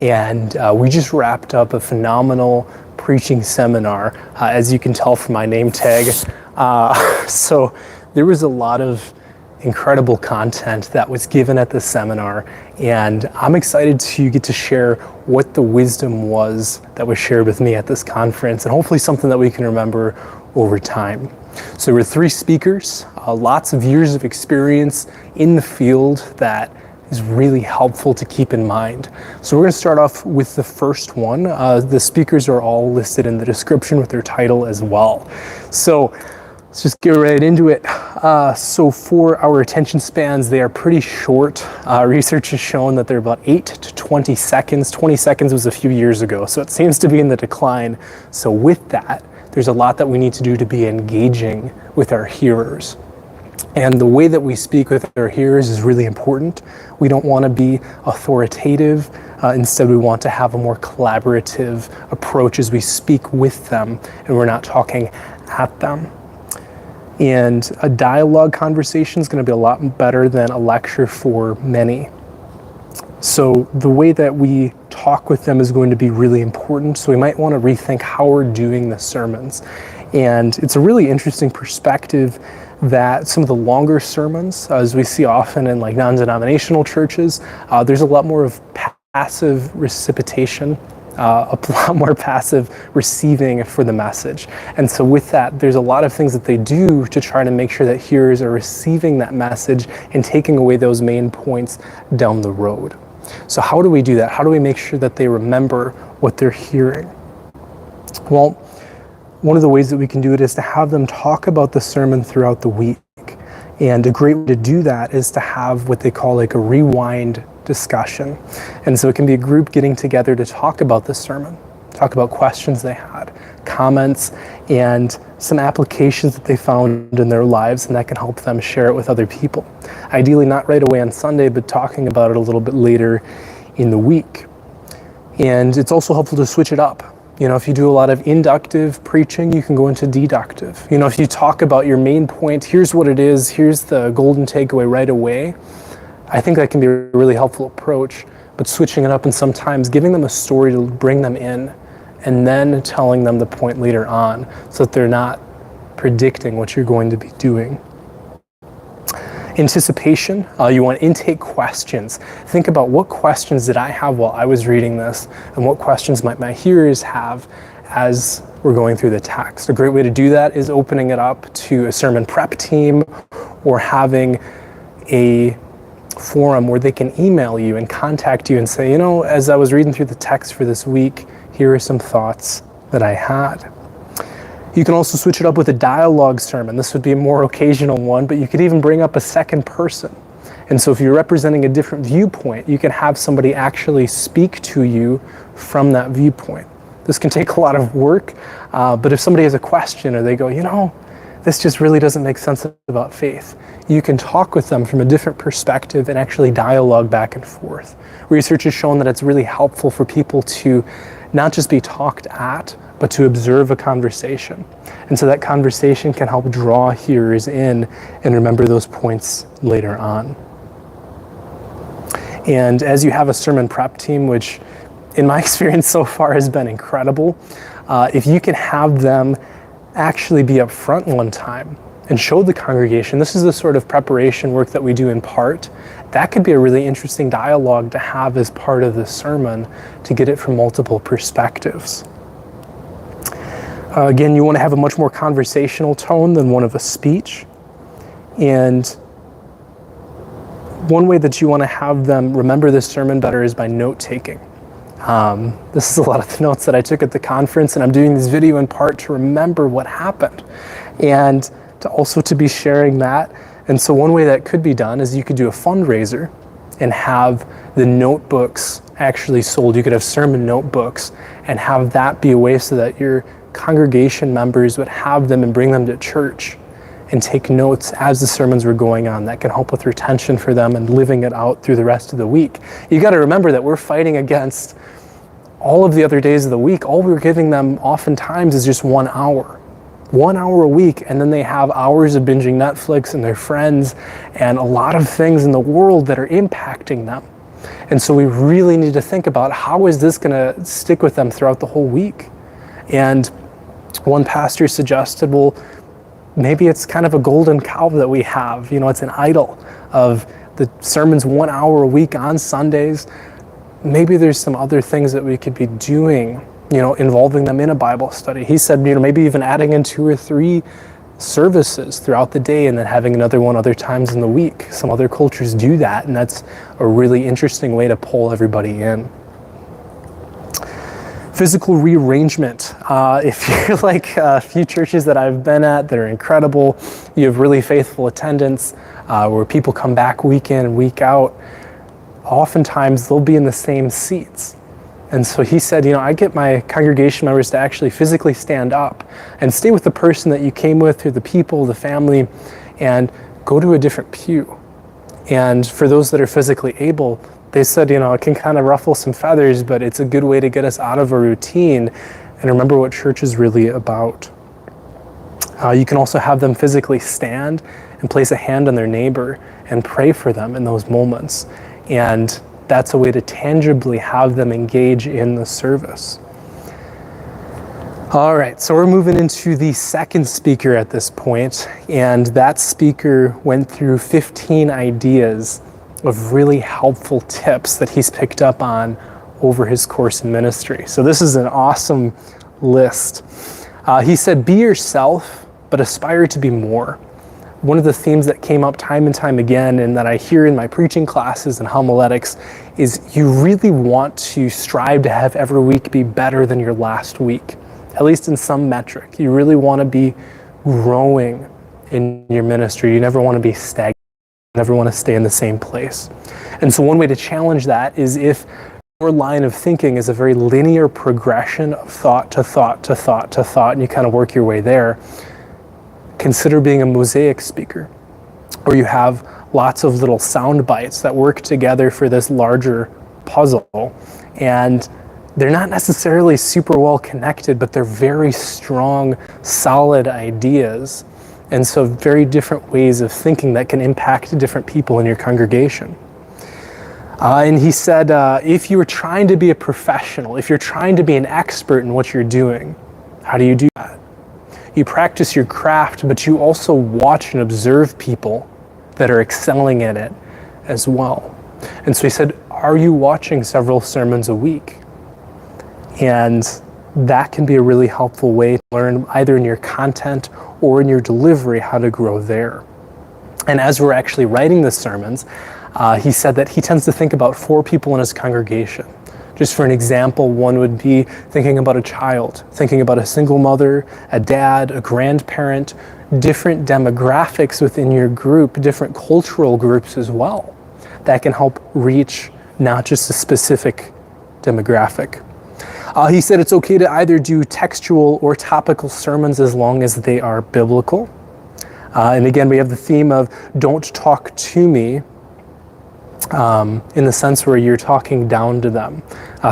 And we just wrapped up a phenomenal preaching seminar, as you can tell from my name tag. So there was a lot of incredible content that was given at the seminar, and I'm excited to get to share what the wisdom was that was shared with me at this conference, and hopefully something that we can remember over time. So there were 3 speakers, lots of years of experience in the field that is really helpful to keep in mind. So we're going to start off with the first one. The speakers are all listed in the description with their title as well. So let's just get right into it. So for our attention spans, they are pretty short. Research has shown that they're about 8 to 20 seconds. 20 seconds was a few years ago, so it seems to be in the decline. So with that, there's a lot that we need to do to be engaging with our hearers. And the way that we speak with our hearers is really important. We don't want to be authoritative. Instead, we want to have a more collaborative approach as we speak with them, and we're not talking at them. And a dialogue conversation is going to be a lot better than a lecture for many. So the way that we talk with them is going to be really important. So we might want to rethink how we're doing the sermons. And it's a really interesting perspective that some of the longer sermons, as we see often in like non-denominational churches, there's a lot more of passive reciprocation, a lot more passive receiving for the message. And so with that, there's a lot of things that they do to try to make sure that hearers are receiving that message and taking away those main points down the road. So how do we do that? How do we make sure that they remember what they're hearing? Well, one of the ways that we can do it is to have them talk about the sermon throughout the week. And a great way to do that is to have what they call like a rewind discussion. And so it can be a group getting together to talk about the sermon, talk about questions they had, comments, and some applications that they found in their lives, and that can help them share it with other people. Ideally not right away on Sunday, but talking about it a little bit later in the week. And it's also helpful to switch it up. You know, if you do a lot of inductive preaching, you can go into deductive. You know, if you talk about your main point, here's what it is, here's the golden takeaway right away, I think that can be a really helpful approach. But switching it up and sometimes giving them a story to bring them in, and then telling them the point later on so that they're not predicting what you're going to be doing. Anticipation, you want to intake questions. Think about what questions did I have while I was reading this, and what questions might my hearers have as we're going through the text. A great way to do that is opening it up to a sermon prep team, or having a forum where they can email you and contact you and say, you know, as I was reading through the text for this week, here are some thoughts that I had. You can also switch it up with a dialogue sermon. This would be a more occasional one, but you could even bring up a second person. And so if you're representing a different viewpoint, you can have somebody actually speak to you from that viewpoint. This can take a lot of work, but if somebody has a question or they go, you know, this just really doesn't make sense about faith, you can talk with them from a different perspective and actually dialogue back and forth. Research has shown that it's really helpful for people to not just be talked at, but to observe a conversation. And so that conversation can help draw hearers in and remember those points later on. And as you have a sermon prep team, which in my experience so far has been incredible, if you can have them actually be up front one time and show the congregation, this is the sort of preparation work that we do in part, that could be a really interesting dialogue to have as part of the sermon to get it from multiple perspectives. Again, you want to have a much more conversational tone than one of a speech. And one way that you want to have them remember this sermon better is by note-taking. This is a lot of the notes that I took at the conference, and I'm doing this video in part to remember what happened and to also to be sharing that. And so one way that could be done is you could do a fundraiser and have the notebooks actually sold. You could have sermon notebooks and have that be a way so that your congregation members would have them and bring them to church and take notes as the sermons were going on. That can help with retention for them and living it out through the rest of the week. You got to remember that we're fighting against all of the other days of the week. All we're giving them oftentimes is just 1 hour. 1 hour a week, and then they have hours of binging Netflix and their friends and a lot of things in the world that are impacting them. And so we really need to think about, how is this going to stick with them throughout the whole week? And one pastor suggested, well, maybe it's kind of a golden cow that we have. It's an idol of the sermons 1 hour a week on Sundays. Maybe there's some other things that we could be doing, involving them in a Bible study. He said, maybe even adding in 2 or 3 services throughout the day and then having another one other times in the week. Some other cultures do that, and that's a really interesting way to pull everybody in. Physical rearrangement. If you're like a few churches that I've been at that are incredible, you have really faithful attendance, where people come back week in and week out, oftentimes they'll be in the same seats. And so he said, I get my congregation members to actually physically stand up and stay with the person that you came with, or the people, the family, and go to a different pew. And for those that are physically able, they said, it can kind of ruffle some feathers, but it's a good way to get us out of a routine and remember what church is really about. You can also have them physically stand and place a hand on their neighbor and pray for them in those moments. And that's a way to tangibly have them engage in the service. All right, so we're moving into the second speaker at this point, and that speaker went through 15 ideas of really helpful tips that he's picked up on over his course in ministry. So this is an awesome list. He said, be yourself, but aspire to be more. One of the themes that came up time and time again, and that I hear in my preaching classes and homiletics, is you really want to strive to have every week be better than your last week, at least in some metric. You really want to be growing in your ministry. You never want to be stagnant. You never want to stay in the same place. And so one way to challenge that is, if your line of thinking is a very linear progression of thought to thought to thought to thought, and you kind of work your way there, consider being a mosaic speaker, where you have lots of little sound bites that work together for this larger puzzle. And they're not necessarily super well connected, but they're very strong, solid ideas. And so very different ways of thinking that can impact different people in your congregation. And he said, if you are trying to be a professional, if you're trying to be an expert in what you're doing, how do you do that? You practice your craft, but you also watch and observe people that are excelling in it as well. And so he said, are you watching several sermons a week? And that can be a really helpful way to learn, either in your content or in your delivery, how to grow there. And as we're actually writing the sermons, he said that he tends to think about 4 people in his congregation. Just for an example, one would be thinking about a child, thinking about a single mother, a dad, a grandparent, different demographics within your group, different cultural groups as well. That can help reach not just a specific demographic. He said it's okay to either do textual or topical sermons as long as they are biblical. And again, we have the theme of don't talk to me, in the sense where you're talking down to them.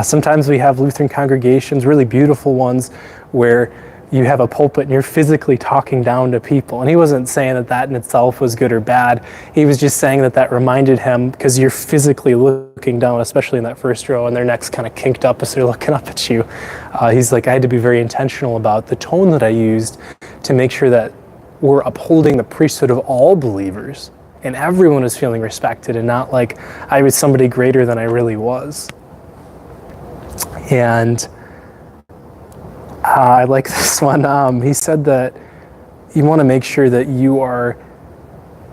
Sometimes we have Lutheran congregations, really beautiful ones, where you have a pulpit and you're physically talking down to people. And he wasn't saying that that in itself was good or bad. He was just saying that that reminded him, because you're physically looking down, especially in that first row, and their neck's kind of kinked up as they're looking up at you. He's like, I had to be very intentional about the tone that I used to make sure that we're upholding the priesthood of all believers, and everyone is feeling respected, and not like I was somebody greater than I really was. And I like this one. He said that you want to make sure that you are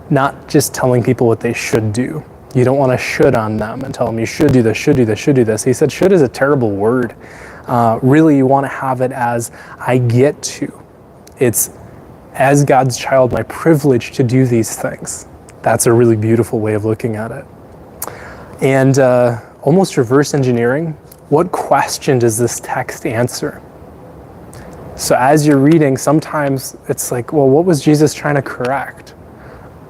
not just telling people what they should do. You don't want to should on them and tell them you should do this, should do this, should do this. He said should is a terrible word. Really, you want to have it as I get to. It's, as God's child, my privilege to do these things. That's a really beautiful way of looking at it. And almost reverse engineering, what question does this text answer? So as you're reading, sometimes it's like, well, what was Jesus trying to correct?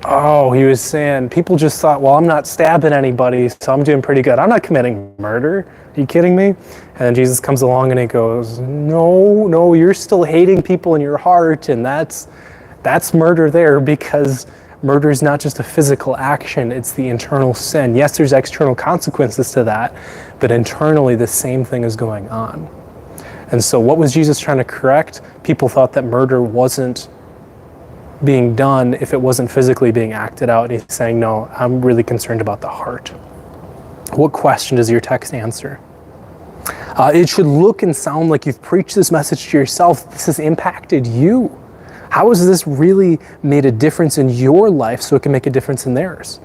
Oh, he was saying, people just thought, well, I'm not stabbing anybody, so I'm doing pretty good. I'm not committing murder. Are you kidding me? And then Jesus comes along and he goes, no, you're still hating people in your heart, and that's murder there, because Murder is not just a physical action, it's the internal sin. Yes, there's external consequences to that, but internally the same thing is going on. And so what was Jesus trying to correct? People thought that murder wasn't being done if it wasn't physically being acted out. And he's saying, no, I'm really concerned about the heart. What question does your text answer? It should look and sound like you've preached this message to yourself. This has impacted you. How has this really made a difference in your life so it can make a difference in theirs?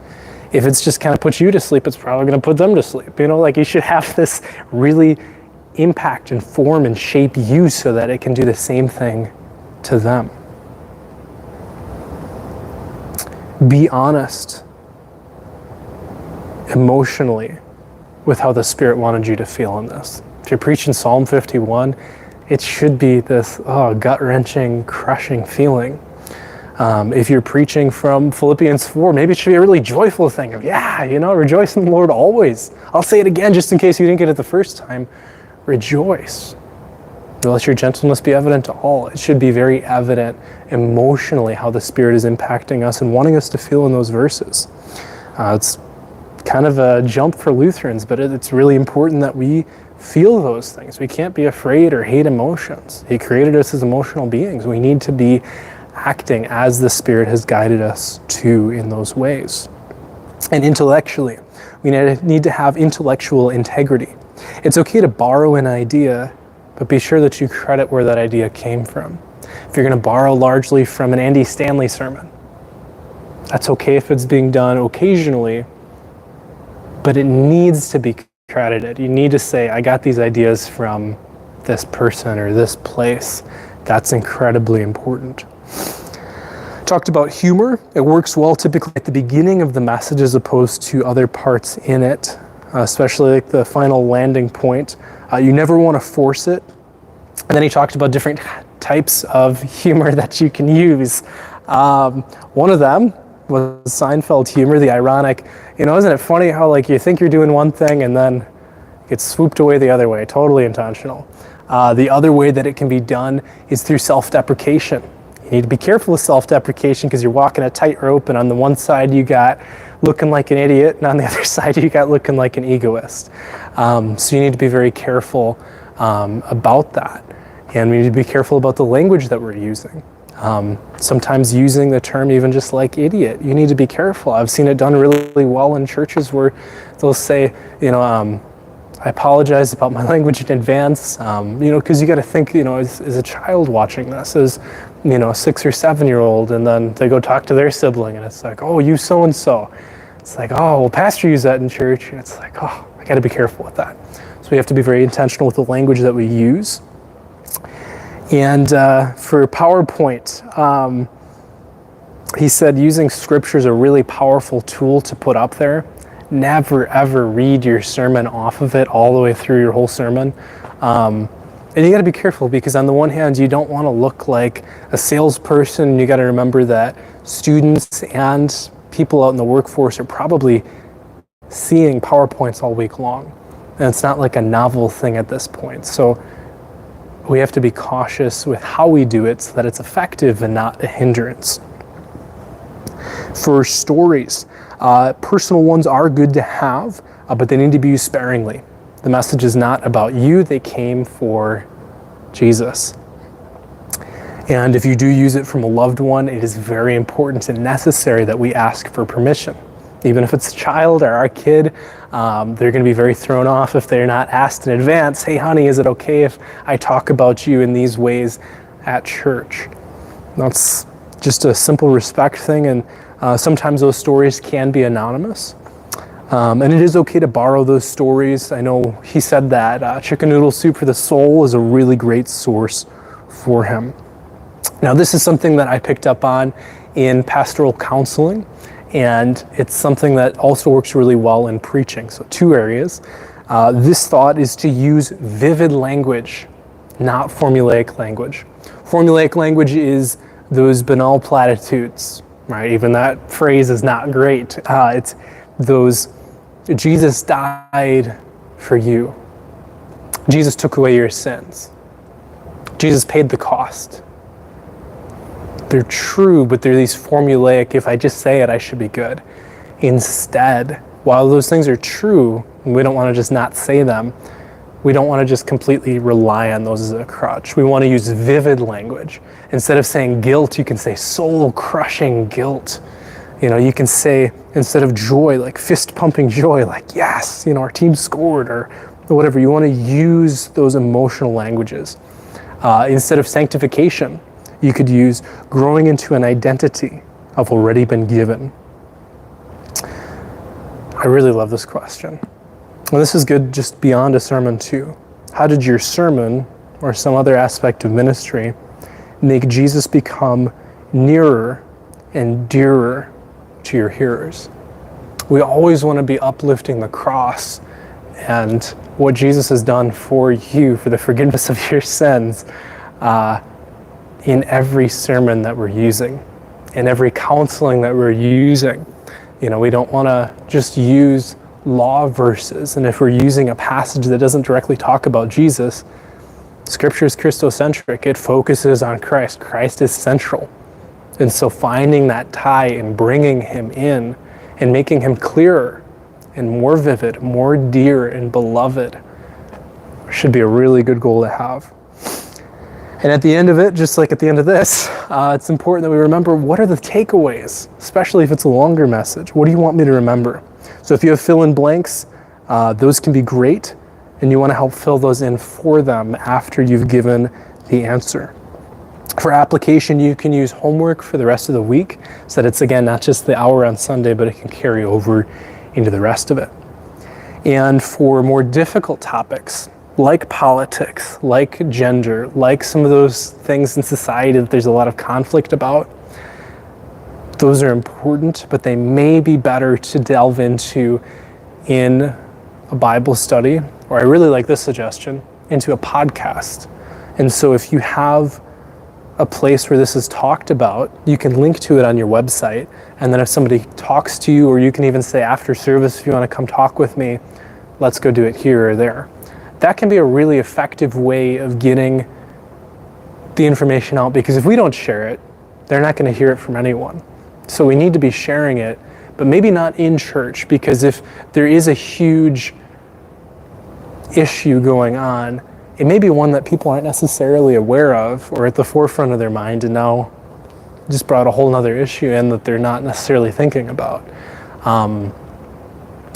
If it's just kind of put you to sleep, it's probably going to put them to sleep. You should have this really impact and form and shape you so that it can do the same thing to them. Be honest emotionally with how the Spirit wanted you to feel in this. If you're preaching Psalm 51, it should be this gut-wrenching, crushing feeling. If you're preaching from Philippians 4, maybe it should be a really joyful thing of, rejoice in the Lord always. I'll say it again just in case you didn't get it the first time. Rejoice. Let your gentleness be evident to all. It should be very evident emotionally how the Spirit is impacting us and wanting us to feel in those verses. It's kind of a jump for Lutherans, but it's really important that we feel those things. We can't be afraid or hate emotions. He created us as emotional beings. We need to be acting as the Spirit has guided us to in those ways. And intellectually, we need to have intellectual integrity. It's okay to borrow an idea, but be sure that you credit where that idea came from. If you're going to borrow largely from an Andy Stanley sermon, that's okay if it's being done occasionally, but it needs to be credited. You need to say, I got these ideas from this person or this place. That's incredibly important. Talked about humor. It works well typically at the beginning of the message as opposed to other parts in it, especially like the final landing point. You never want to force it. And then he talked about different types of humor that you can use. One of them was Seinfeld humor, the ironic, isn't it funny how you think you're doing one thing and then it gets swooped away the other way, totally intentional. The other way that it can be done is through self-deprecation. You need to be careful with self-deprecation because you're walking a tightrope, and on the one side you got looking like an idiot, and on the other side you got looking like an egoist. So you need to be very careful about that. And we need to be careful about the language that we're using. Sometimes using the term even just like idiot, you need to be careful. I've seen it done really well in churches where they'll say, I apologize about my language in advance, because you got to think, as a child watching this, as, a 6 or 7 year old, and then they go talk to their sibling and it's like, oh, you so-and-so. It's like, oh, well, pastor used that in church. And it's like, oh, I got to be careful with that. So we have to be very intentional with the language that we use. And for PowerPoint, he said using scripture is a really powerful tool to put up there. Never, ever read your sermon off of it all the way through your whole sermon. And you got to be careful because on the one hand, you don't want to look like a salesperson. You got to remember that students and people out in the workforce are probably seeing PowerPoints all week long. And it's not like a novel thing at this point. So we have to be cautious with how we do it so that it's effective and not a hindrance. For stories, personal ones are good to have, but they need to be used sparingly. The message is not about you, they came for Jesus. And if you do use it from a loved one, it is very important and necessary that we ask for permission. Even if it's a child or our kid, they're going to be very thrown off if they're not asked in advance, hey honey, is it okay if I talk about you in these ways at church? That's just a simple respect thing, and sometimes those stories can be anonymous. And it is okay to borrow those stories. I know he said that chicken noodle soup for the soul is a really great source for him. Now this is something that I picked up on in pastoral counseling, and it's something that also works really well in preaching. So 2 areas. This thought is to use vivid language, not formulaic language. Formulaic language is those banal platitudes, right? Even that phrase is not great. It's those, Jesus died for you. Jesus took away your sins. Jesus paid the cost. they're true, but they're these formulaic, if I just say it, I should be good. Instead, while those things are true, and we don't want to just not say them, we don't want to just completely rely on those as a crutch. We want to use vivid language. Instead of saying guilt, you can say soul-crushing guilt. You can say, instead of joy, like fist-pumping joy, like, yes, our team scored, or whatever. You want to use those emotional languages. Instead of sanctification, you could use growing into an identity I've already been given. I really love this question. Well, this is good just beyond a sermon too. How did your sermon or some other aspect of ministry make Jesus become nearer and dearer to your hearers? We always want to be uplifting the cross and what Jesus has done for you for the forgiveness of your sins in every sermon that we're using, in every counseling that we're using. We don't want to just use law verses, and if we're using a passage that doesn't directly talk about Jesus, Scripture is Christocentric. It focuses on Christ. Christ is central. And so finding that tie and bringing him in and making him clearer and more vivid, more dear and beloved should be a really good goal to have. And at the end of it, just like at the end of this, it's important that we remember what are the takeaways, especially if it's a longer message. What do you want me to remember? So if you have fill in blanks, those can be great, and you want to help fill those in for them after you've given the answer. For application, you can use homework for the rest of the week, so that it's, again, not just the hour on Sunday, but it can carry over into the rest of it. And for more difficult topics, like politics, like gender, like some of those things in society that there's a lot of conflict about, those are important, but they may be better to delve into in a Bible study, or I really like this suggestion, into a podcast. And so if you have a place where this is talked about, you can link to it on your website, and then if somebody talks to you, or you can even say after service, if you want to come talk with me, let's go do it here or there. That can be a really effective way of getting the information out, because if we don't share it, they're not going to hear it from anyone. So we need to be sharing it, but maybe not in church, because if there is a huge issue going on, it may be one that people aren't necessarily aware of or at the forefront of their mind, and now just brought a whole nother issue in that they're not necessarily thinking about.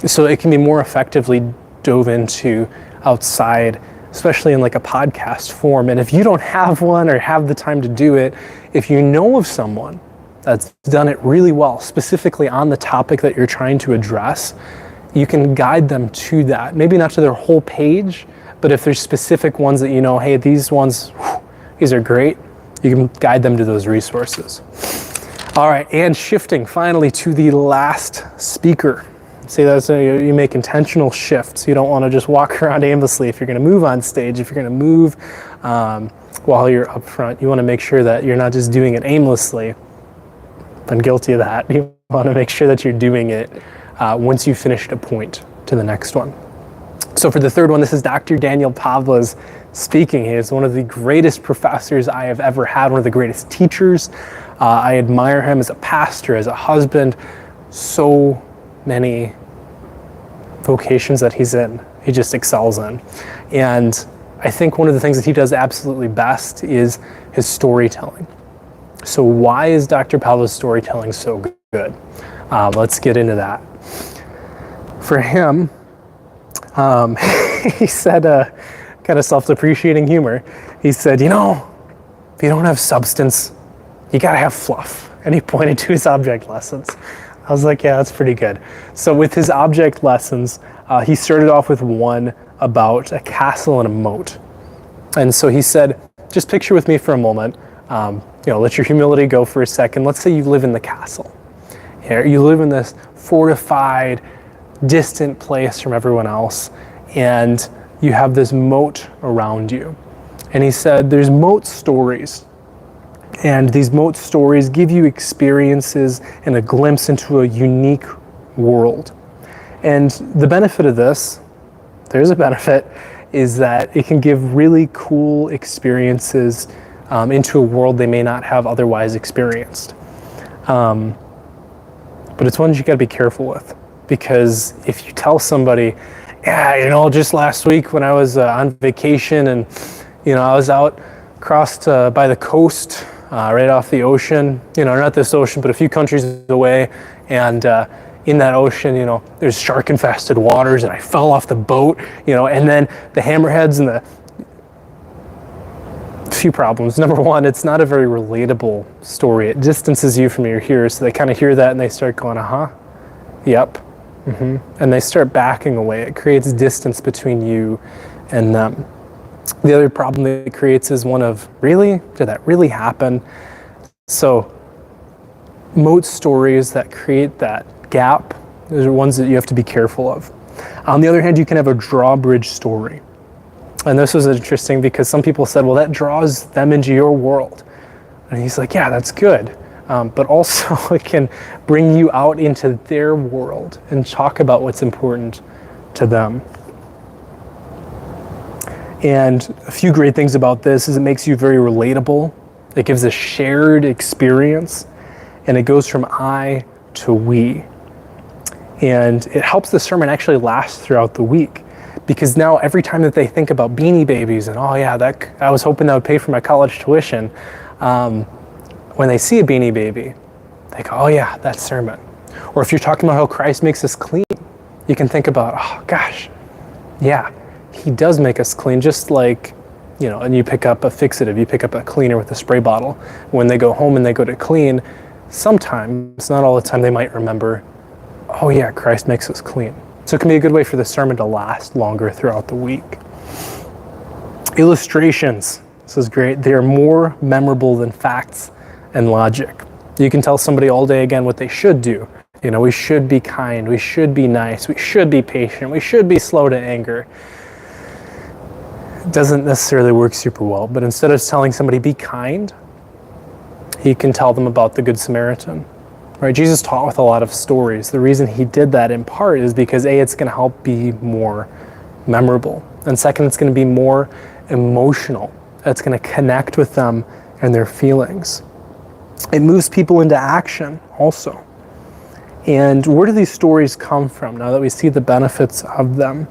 So it can be more effectively dove into outside, especially in like a podcast form. And if you don't have one or have the time to do it, if you know of someone that's done it really well, specifically on the topic that you're trying to address, you can guide them to that. Maybe not to their whole page, but if there's specific ones that you know, hey, these ones, these are great, you can guide them to those resources. All right, and shifting finally to the last speaker. See, that's you make intentional shifts. You don't want to just walk around aimlessly. If you're going to move on stage, if you're going to move while you're up front, you want to make sure that you're not just doing it aimlessly. I'm guilty of that. You want to make sure that you're doing it once you've finished a point to the next one. So for the third one, this is Dr. Daniel Paavola's speaking. He is one of the greatest professors I have ever had, one of the greatest teachers. I admire him as a pastor, as a husband, so many vocations that he's in, he just excels in. And I think one of the things that he does absolutely best is his storytelling. So why is Dr. Paavola's storytelling so good? Let's get into that. For him, he said, kind of self-depreciating humor, he said, if you don't have substance, you gotta have fluff. And he pointed to his object lessons. I was like, yeah, that's pretty good. So with his object lessons, he started off with one about a castle and a moat. And so he said, just picture with me for a moment, let your humility go for a second. Let's say you live in the castle. You live in this fortified, distant place from everyone else, and you have this moat around you. And he said, there's moat stories. And these moat stories give you experiences and a glimpse into a unique world. And the benefit of this, there's a benefit, is that it can give really cool experiences into a world they may not have otherwise experienced. But it's one you got to be careful with, because if you tell somebody, yeah, just last week when I was on vacation and, I was out crossed by the coast, right off the ocean, not this ocean, but a few countries away, and in that ocean, there's shark-infested waters, and I fell off the boat, and then the hammerheads and the few problems. Number one, it's not a very relatable story. It distances you from your hearers, so they kind of hear that and they start going, yep, and they start backing away. It creates distance between you and them. The other problem that it creates is one of, really? Did that really happen? So most stories that create that gap, those are ones that you have to be careful of. On the other hand, you can have a drawbridge story. And this was interesting because some people said, well, that draws them into your world. And he's like, yeah, that's good. But also it can bring you out into their world and talk about what's important to them. And a few great things about this is it makes you very relatable. It gives a shared experience, and it goes from I to we. And it helps the sermon actually last throughout the week, because now every time that they think about Beanie Babies and, I was hoping that would pay for my college tuition, when they see a Beanie Baby, they go, that sermon. Or if you're talking about how Christ makes us clean, you can think about, he does make us clean, just like, and you pick up a fixative, you pick up a cleaner with a spray bottle. When they go home and they go to clean, sometimes, not all the time, they might remember, Christ makes us clean. So it can be a good way for the sermon to last longer throughout the week. Illustrations. This is great. They are more memorable than facts and logic. You can tell somebody all day again what they should do. We should be kind, we should be nice, we should be patient, we should be slow to anger. It doesn't necessarily work super well, but instead of telling somebody be kind, he can tell them about the Good Samaritan. Right? Jesus taught with a lot of stories. The reason he did that in part is because A, it's going to help be more memorable. And second, it's going to be more emotional. It's going to connect with them and their feelings. It moves people into action also. And where do these stories come from now that we see the benefits of them?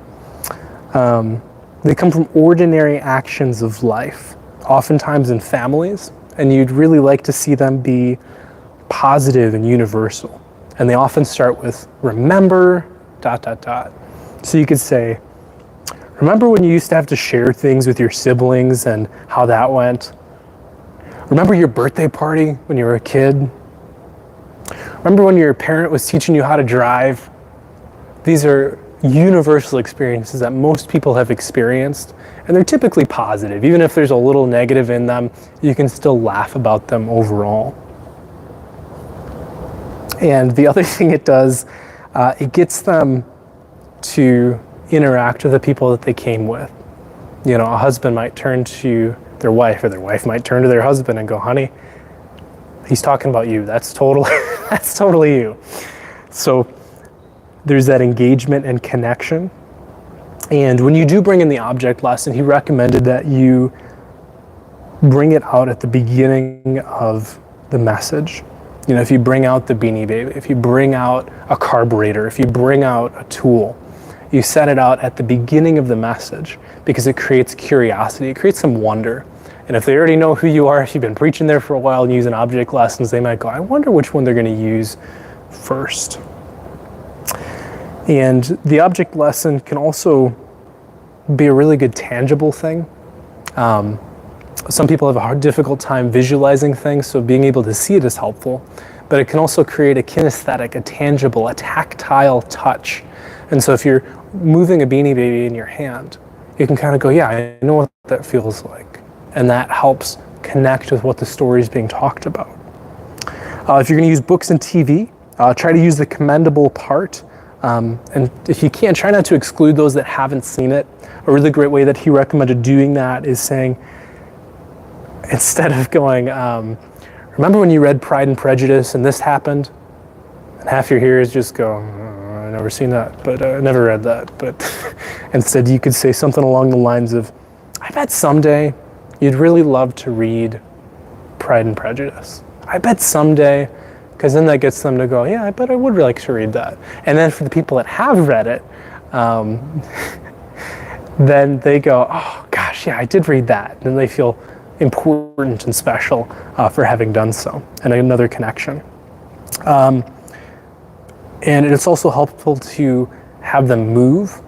They come from ordinary actions of life, oftentimes in families, and you'd really like to see them be positive and universal. And they often start with remember, ... So you could say, remember when you used to have to share things with your siblings and how that went? Remember your birthday party when you were a kid? Remember when your parent was teaching you how to drive? These are universal experiences that most people have experienced, and they're typically positive. Even if there's a little negative in them, you can still laugh about them overall. And the other thing it does, it gets them to interact with the people that they came with. A husband might turn to their wife, or their wife might turn to their husband and go, honey, he's talking about you. That's totally you. So there's that engagement and connection. And when you do bring in the object lesson, he recommended that you bring it out at the beginning of the message. If you bring out the Beanie Baby, if you bring out a carburetor, if you bring out a tool, you set it out at the beginning of the message because it creates curiosity, it creates some wonder. And if they already know who you are, if you've been preaching there for a while and using object lessons, they might go, I wonder which one they're going to use first. And the object lesson can also be a really good tangible thing. Some people have a difficult time visualizing things, so being able to see it is helpful. But it can also create a kinesthetic, a tangible, a tactile touch. And so if you're moving a Beanie Baby in your hand, you can kind of go, I know what that feels like. And that helps connect with what the story is being talked about. If you're going to use books and TV, try to use the commendable part. And if you can, try not to exclude those that haven't seen it. A really great way that he recommended doing that is saying, instead of going, remember when you read Pride and Prejudice and this happened? And half your hearers just go, I've never seen that, but I never read that. But instead you could say something along the lines of, I bet someday you'd really love to read Pride and Prejudice. I bet someday, because then that gets them to go, yeah, I bet I would like to read that. And then for the people that have read it, then they go, oh gosh, yeah, I did read that. And then they feel important and special for having done so, and another connection. And it's also helpful to have them move.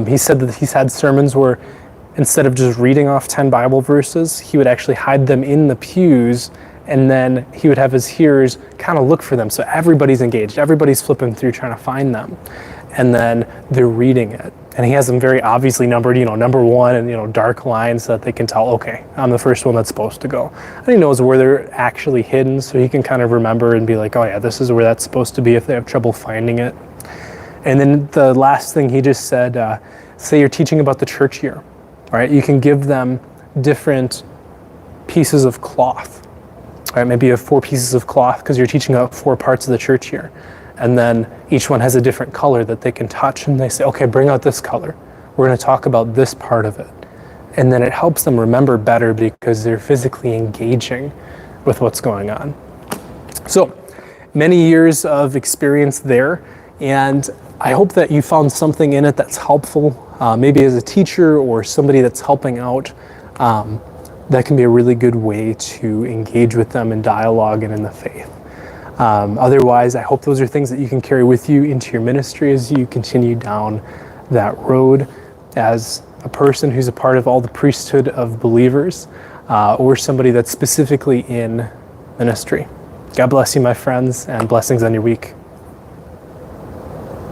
He said that he's had sermons where instead of just reading off 10 Bible verses, he would actually hide them in the pews, and then he would have his hearers kind of look for them. So everybody's engaged, everybody's flipping through trying to find them, and then they're reading it. And he has them very obviously numbered, number 1 and, dark lines so that they can tell, okay, I'm the first one that's supposed to go. And he knows where they're actually hidden, so he can kind of remember and be like, oh yeah, this is where that's supposed to be if they have trouble finding it. And then the last thing he just said, say you're teaching about the church year, all right? You can give them different pieces of cloth, all right? Maybe you have 4 pieces of cloth because you're teaching about 4 parts of the church year. And then each one has a different color that they can touch, and they say, okay, bring out this color. We're going to talk about this part of it. And then it helps them remember better because they're physically engaging with what's going on. So many years of experience there, and I hope that you found something in it that's helpful, maybe as a teacher or somebody that's helping out. That can be a really good way to engage with them in dialogue and in the faith. Otherwise, I hope those are things that you can carry with you into your ministry as you continue down that road as a person who's a part of all the priesthood of believers, or somebody that's specifically in ministry. God bless you, my friends, and blessings on your week.